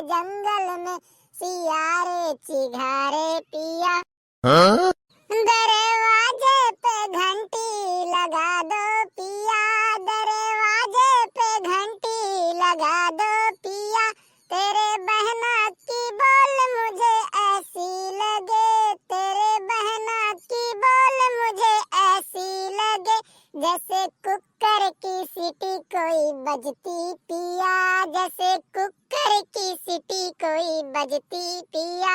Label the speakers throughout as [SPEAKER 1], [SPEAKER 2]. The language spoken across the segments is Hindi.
[SPEAKER 1] जंगल में सियारे चिघारे पिया। दरवाजे पे घंटी लगा दो पिया, दरवाजे पे घंटी लगा दो पिया। तेरे बहना की बोल मुझे ऐसी लगे, तेरे बहना की बोल मुझे ऐसी लगे, जैसे कुकर की सीटी कोई बजती पिया, जैसे कुकर की सीटी कोई बजती पिया।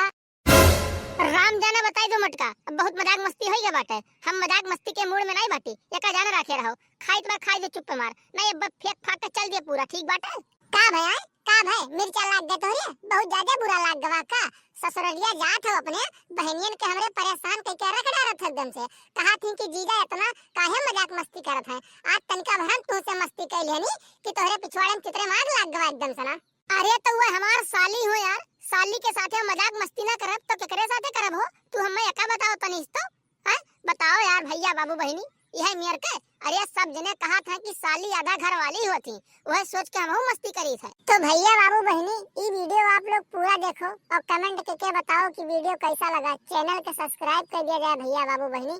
[SPEAKER 1] राम जाना बताई दो मटका, अब बहुत मजाक मस्ती होई गया बाटे। हम मजाक मस्ती के मूड में नहीं बाटी, एका जाना रखे रहो। खाई तो खाई दे चुप मार, नहीं अब फेंक फाक के चल दे पूरा, ठीक बाटे। का भैया का भाई मिर्चा लाग गए तोरे, बहुत ज्यादा बुरा लाग गवा का। ससुरलिया जात हो अपने बहनियन के हमरे परेशान कई के रख डारत एकदम से। कहा थी कि जीजा इतना काहे मजाक मस्ती करत है। आज तनका भरम तू से मस्ती कैली हनी कि तोहरे पिछवाड़े में चित्रे मार लाग गवा एकदम से ना। अरे तो वो हमार साली हो यार, साली के साथे मजाक मस्ती ना करब तो केकरे साथे करब हो। तू हमें एका बताओ तनिस तो हैं, बताओ यार भैया बाबू बहनी यह मियर के। अरे सब जने कहा था कि साली आधा घर वाली होती, वह सोच के हम मस्ती करी थे। तो भैया बाबू बहनी ये वीडियो आप लोग पूरा देखो और कमेंट करके बताओ कि वीडियो कैसा लगा। चैनल के सब्सक्राइब कर दिया जाए भैया बाबू बहनी,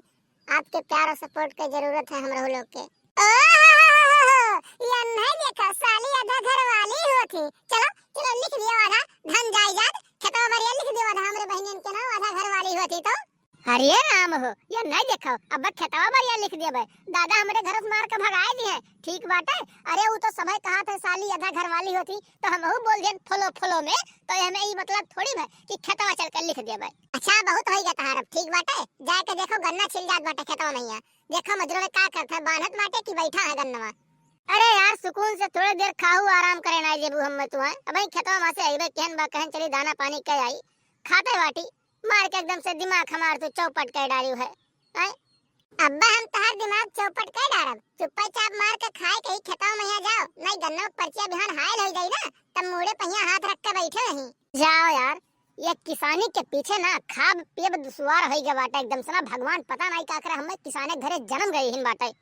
[SPEAKER 1] आपके प्यार और सपोर्ट की जरूरत है हम लोग के। ये नहीं देखा साली आधा घर वाली होती। चलो चलो लिख दिया आधा धन जायदाद खेतवा बाड़िया लिख दिया आधा हमरे बहनियन के नाम आधा घर वाली होती तो। अरे राम हो ये नहीं देखो अब खेतवा बाड़िया लिख दिया भाई, दादा हमरे घर से मार के भगाए दिए, ठीक बात है। अरे वो तो सबे कहा था साली आधा घर वाली होती तो हम बोल दिए फलो फलो में, तो हमें ये मतलब थोड़ी भाई कि खेतवा चल कर लिख दिया भाई। अच्छा बहुत हो गया तहार, ठीक बात है। जाके देखो गन्ना छिल जात बाटे खेतवा में, देखो मजरो में का करता है, बांधत बाटे कि बैठा है गन्नवा। अरे यार सुकून से थोड़ी देर खाऊ आराम करे ना जेबू हम तू है। अब खेतवा में से आइबे कहन बा कहन चली दाना पानी के आई खाते बाटी मार के एकदम से दिमाग हमार तो चौपट के डाली है। अब्बा हम तहार दिमाग चौपट के डारब, चुपचाप मार के खाए के खेतवा में यहाँ जाओ, नहीं गन्ना परचिया बिहान हायल हो जाई ना तब मुड़े पहिया हाथ रख के बैठे रही। जाओ यार ये किसानी के पीछे ना खाब पेब दुश्वार हो गया बाटा एकदम से ना, भगवान पता नहीं का करे हमें किसाने घरे जन्म गई हिन बाटे।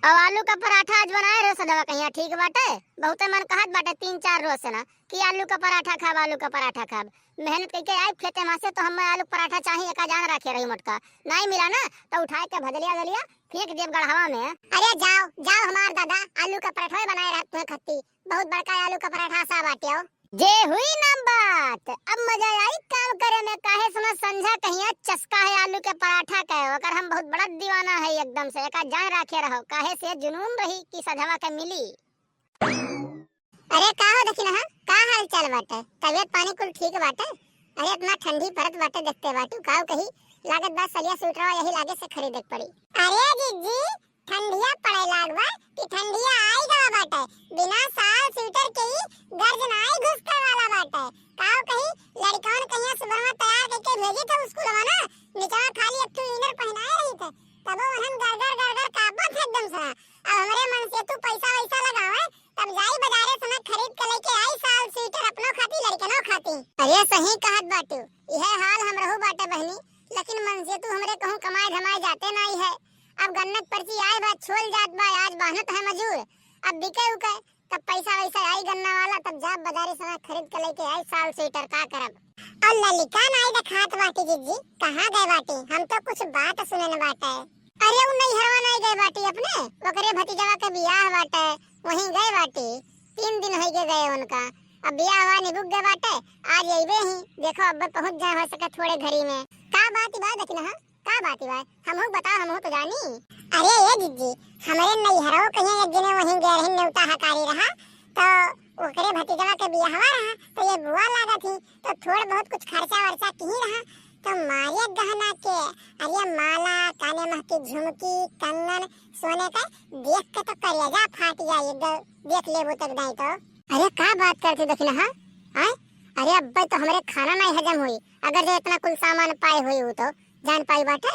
[SPEAKER 1] अब आलू का पराठा आज बनाए रहो सदवा कहिया, ठीक बाटे। बहुत मन कहत बाटे 3-4 रोज से ना कि आलू का पराठा खाब आलू का पराठा खाब। मेहनत करके आए खेते में से तो हमें आलू पराठा चाहिए का जान रखे रही मटका, नहीं मिला ना तो उठाए के भदलिया दलिया फेंक देव गढ़वा में। अरे जाओ जाओ हमार दादा आलू का पराठा बनाए रहते हैं खत्ती, बहुत बड़का आलू का पराठा सा बाटे। जे हुई ना बात, अब मजा आई काम करे में, काहे सुना समझा कहिया चस्का है आलू के पराठा का, अगर हम बहुत बड़ा दीवाना है एकदम से एका जान रखे रहो, काहे से जुनून रही कि सधवा के मिली। अरे का हो देखी ना का हाल चाल बाटे, तबियत पानी कुल ठीक बाटे। अरे इतना ठंडी परत बाटे देखते बाटू काऊ कही लागत बा सलिया स्वेटर यही लागे से खरीदे पड़ी। अरे जीजी ठंडिया पड़े लागबा कि ठंडिया आई गवा बाटे, बिना साल स्वेटर के ही गर्जनाई घुसके वाला बाटे। काऊ कही लड़कन कहिया सुबह में तैयार करके भेजी थे स्कूल में ना, निचवा खाली एक इनर पहनाए रही थे तब वहन गरगर काबत एकदम से। अब हमरे मन से तू पैसा वैसा लगावे तब जाई बाजारे से ना खरीद के लेके आई साल स्वेटर अपनो खाती लड़कनो खाती। अरे सही कहत बाटू यह हाल हम रहू बाटे बहनी, लेकिन मन से तू हमरे कहूं कमाए धमाए जाते नहीं है। अब गन्नत पर्ची आए बा छोल जात बा, आज बाहनत है मजूर, अब बिके उके तब पैसा वैसा आई गन्ना वाला तब जाब बाजारे से खरीद के लेके आई साल स्वेटर का करब। और ललिका नाई दिखात बाटी जीजी कहां गए बाटी, हम तो कुछ बात सुने न बाटे। अरे वो नहीं हरवा नहीं गए बाटी अपने ओकरे भतीजवा के बियाह बाटे वहीं गए बाटी, 3 दिन हो गए उनका। अब बियाह हुआ निबुक गए बाटे, आज अइबे ही देखो अब पहुंच जाए हो सके थोड़े घड़ी में। का बात बा देखना का बात बा हमहु बताओ हमहु तो जानी। अरे ये जीजी हमरे नहीं हरो कहीं एक दिन वहीं गए रही नेवता हकारी रहा तो ओकरे भतीजवा के बियाहवा रहा तो ये बुआ लागा थी तो थोड़ा बहुत कुछ खर्चा वर्चा की रहा तो मारिया गहना के अरे माला काने में की झुमकी कंगन सोने का देख के तो कलेजा फाट जाए देख लेबो तक नहीं तो। अरे का बात करते देखना हां अरे अब्बा तो हमरे खाना नहीं हजम हुई अगर जो इतना कुल सामान पाए हुई हो तो जान पाई बाटे।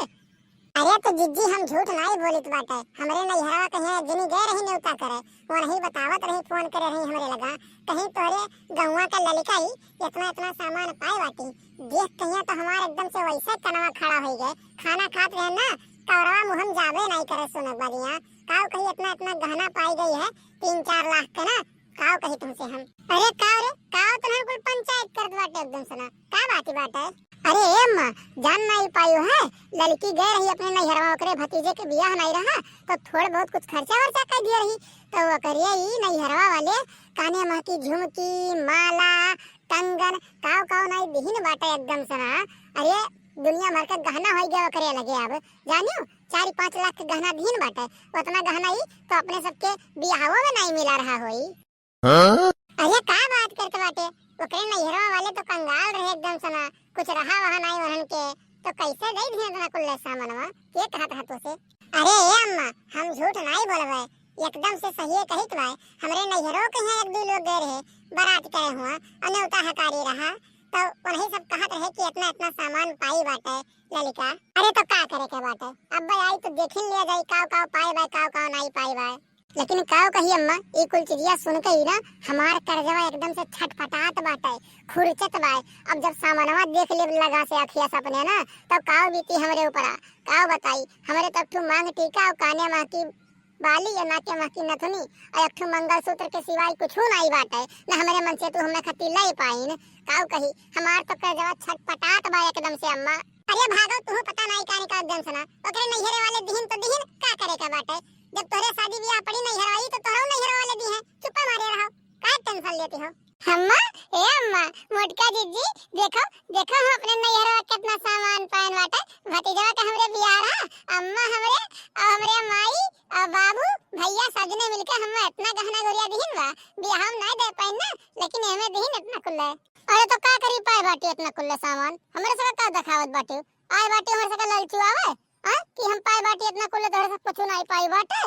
[SPEAKER 1] अरे तो जिज्जी हम झूठ नहीं बोलित बाटे, हमरे नहीं हरवा कहीं जिनी गए रही नेवता करे वो नहीं बतावत रही फोन करे रही हमरे लगा कहीं तोरे गौवा का ललिका ही इतना इतना सामान पाए बाटी देख कहिया तो हमारे एकदम से वैसे कनवा खड़ा हो गए। खाना खात रहे ना कौरवा मुहम जावे नहीं करे सुनक बादिया काऊ कहीं इतना इतना गहना पाई गई है 3-4 लाख के ना काव कही तुमसे हम। अरे काव रे काव तो हम कुल पंचायत करत बाटे एकदम सुना का बात है। अरे ए अम्मा जान नहीं पायो है लड़की गए रही अपने नैहरवा ओकरे भतीजे के बियाह नहीं रहा तो थोड़ा बहुत कुछ खर्चा वर्चा कर दिया रही तो वो करिए ई नैहरवा वाले काने मां की झुमकी माला कंगन काव काव नहीं दिहिन बाटे एकदम सुना। अरे दुनिया भर का गहना हो गया करे लगे अब जानियो 4-5 लाख के गहना दिहिन बाटे उतना गहना ही तो अपने सबके बियाहों में नहीं मिला रहा होई। अरे का बात करते बाटे ओकरे नैहरवा वाले तो कंगाल रहे एकदम सना कुछ रहा वहां नहीं वहन के तो कैसे गई थे इतना कुल्ले सामानवा के कहत हतो से। अरे ए अम्मा हम झूठ नहीं बोलबे एकदम से सही कहित बाय हमरे नैहरों के यहाँ एक दो लोग गए रहे बारात करे हुआ अनौता हकारी रहा तो उन्हीं सब कहत रहे कि इतना इतना सामान पाई बाटे ललिका। अरे तो का करे के बाटे अब आई तो देखिन लिया जाई काव काव पाई बाय काव काव नहीं पाई बाय। लेकिन काव कही अम्मा ये कुल चिड़िया सुन के ही ना हमार करजवा एकदम से छटपटात बाटे खुरचत बाय। अब जब सामानवा देख ले लगा से अखिया सपने ना तब तो काव बीती हमरे ऊपर काव बताई हमरे तब ठू मांग टीका और काने मां की बाली या नाके मां की नथुनी और एक ठू मंगलसूत्र के सिवाय कुछ नहीं बाटे ना हमरे मन से तू हमने खती लाई पाइन। काव कही हमार तो करजवा छटपटात बा एकदम से अम्मा। अरे भागो तू पता नहीं काने का एकदम सुना ओकरे नैहरे वाले दिहिन तो दिहिन का करे का बाटे जब तोरे शादी ब्याह पड़ी नहीं हरवाई तो तोहरो नहीं हरवा ले दी है चुप मारे रहो काय टेंशन लेती हो। अम्मा ए अम्मा मोटका जीजी देखो देखो हम अपने नैहरवा कितना सामान पाइन बाटे भतीजवा के हमरे बियाह रहा अम्मा हमरे माई और बाबू भैया सबने मिलके हम इतना गहना गुड़िया दिहिन बा बियाह हम नहीं दे पाइन ना लेकिन एमे दिहिन इतना कुल्ले। अरे तो का करी पाए बाटे इतना कुल्ले सामान हमरे सब का दिखावत बाटे आए बाटे हमरे सब ललचू आवे हां कि हम पाए बाटे इतना कुल्ले तोरे सब कुछ नहीं पाई बाटे।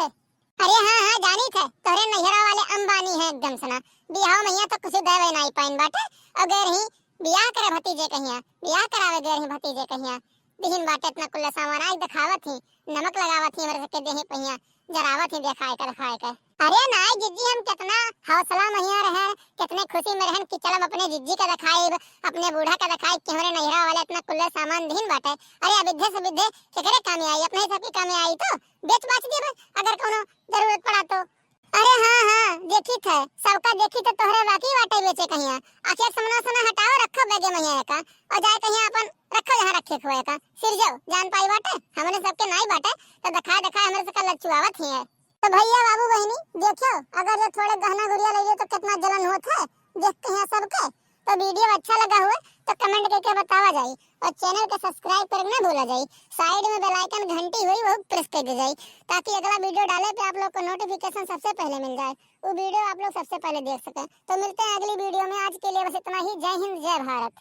[SPEAKER 1] अरे हां जानी थे तोरे नैहरा वाले अंबानी है एकदम सना बियाह में यहाँ तो कुछ देवे नहीं पाइन बाटे अगर ही बियाह करे भतीजे कहिया बियाह करावे गए ही भतीजे कहिया दिहिन बाटे इतना कुल्ले सामान आई दिखावत ही नमक लगावत ही हमरे के देही पहिया जरावत ही दिखाए के। अरे नाई जिज्जी हम कितना हौसला महिया रहे कितने खुशी में रहन कि चल अपने जिज्जी का दिखाई अपने बूढ़ा का दिखाई कि हमरे नैहरा वाले इतना कुल्ले सामान दिहिन बाटे। अरे अबिद्धे से बिद्धे केकरे काम आई अपने सब की काम आई तो बेच बाच देबे अगर कोनो जरूरत पड़ा तो। अरे हां देखी थे सबका देखी तो तोहरे बाकी बाटे बेचे कहिया आखिर समना हटाओ रखो बेगे महिया का और जाए कहिया अपन रखो जहां रखे खोए का सिर जाओ जान पाई बाटे हमरे सबके नहीं बाटे तो दिखाए हमरे सबका लचुआवत ही है। तो भैया बाबू बहनी देखो अगर ये थोड़े गहना गुड़िया ले तो कितना जलन होता है देखते हैं सबके। तो वीडियो अच्छा लगा हुआ तो कमेंट करके बतावा जाई और चैनल को सब्सक्राइब करना भूला जाई साइड में बेल आइकन घंटी हुई वो प्रेस कर दे जाई ताकि अगला वीडियो डाले पे आप लोग को नोटिफिकेशन सबसे पहले मिल जाए वो वीडियो आप लोग सबसे पहले देख सकें। तो मिलते हैं अगली वीडियो में आज के लिए बस इतना ही। जय हिंद जय भारत।